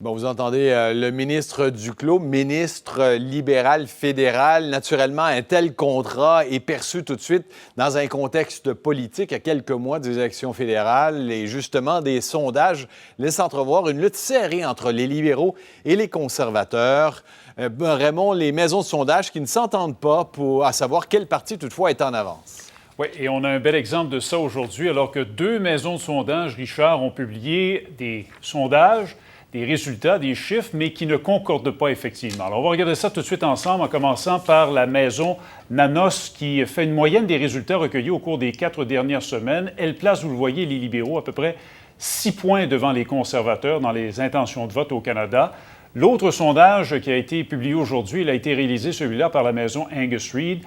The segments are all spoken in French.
Bon, vous entendez le ministre Duclos, ministre libéral fédéral. Naturellement, un tel contrat est perçu tout de suite dans un contexte politique à quelques mois des élections fédérales et justement des sondages laissent entrevoir une lutte serrée entre les libéraux et les conservateurs. Raymond, les maisons de sondage qui ne s'entendent pas à savoir quel parti toutefois est en avance. Oui, et on a un bel exemple de ça aujourd'hui, alors que deux maisons de sondage, Richard, ont publié des sondages, des résultats, des chiffres, mais qui ne concordent pas effectivement. Alors, on va regarder ça tout de suite ensemble, en commençant par la maison Nanos, qui fait une moyenne des résultats recueillis au cours des 4 dernières semaines. Elle place, vous le voyez, les libéraux à peu près 6 points devant les conservateurs dans les intentions de vote au Canada. L'autre sondage qui a été publié aujourd'hui, il a été réalisé, celui-là, par la maison Angus Reid.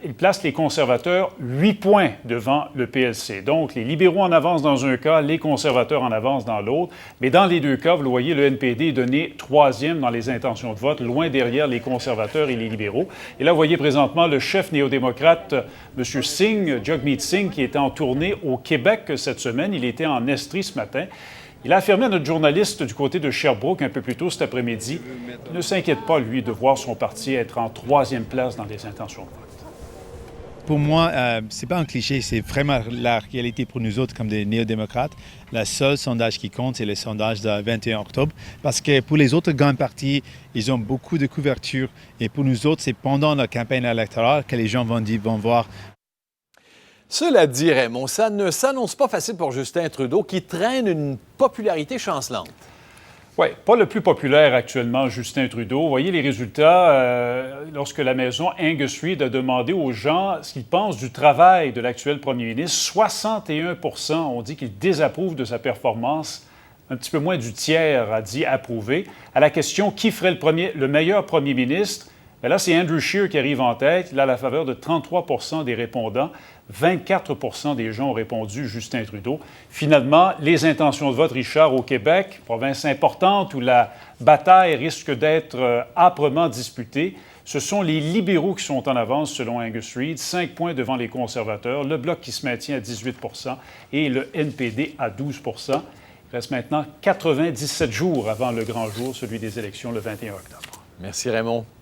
Il place les conservateurs 8 points devant le PLC. Donc, les libéraux en avance dans un cas, les conservateurs en avance dans l'autre. Mais dans les deux cas, vous le voyez, le NPD est donné 3e dans les intentions de vote, loin derrière les conservateurs et les libéraux. Et là, vous voyez présentement le chef néo-démocrate, M. Singh, Jagmeet Singh, qui était en tournée au Québec cette semaine. Il était en Estrie ce matin. Il a affirmé à notre journaliste du côté de Sherbrooke un peu plus tôt cet après-midi qu'il ne s'inquiète pas, lui, de voir son parti être en 3e place dans les intentions de vote. Pour moi, c'est pas un cliché, c'est vraiment la réalité pour nous autres comme des néo-démocrates. Le seul sondage qui compte, c'est le sondage du 21 octobre. Parce que pour les autres grands partis, ils ont beaucoup de couverture. Et pour nous autres, c'est pendant la campagne électorale que les gens vont voir. Cela dit, Raymond, ça ne s'annonce pas facile pour Justin Trudeau qui traîne une popularité chancelante. Oui, pas le plus populaire actuellement, Justin Trudeau. Vous voyez les résultats lorsque la maison Angus Reid a demandé aux gens ce qu'ils pensent du travail de l'actuel premier ministre. 61 ont dit qu'ils désapprouvent de sa performance. Un petit peu moins du tiers a dit approuver. À la question qui ferait le meilleur premier ministre, bien là, c'est Andrew Scheer qui arrive en tête. Il a la faveur de 33 des répondants. 24 des gens ont répondu Justin Trudeau. Finalement, les intentions de vote, Richard, au Québec, province importante où la bataille risque d'être âprement disputée, ce sont les libéraux qui sont en avance selon Angus Reid, 5 points devant les conservateurs, le Bloc qui se maintient à 18 et le NPD à 12 Il reste maintenant 97 jours avant le grand jour, celui des élections le 21 octobre. Merci Raymond.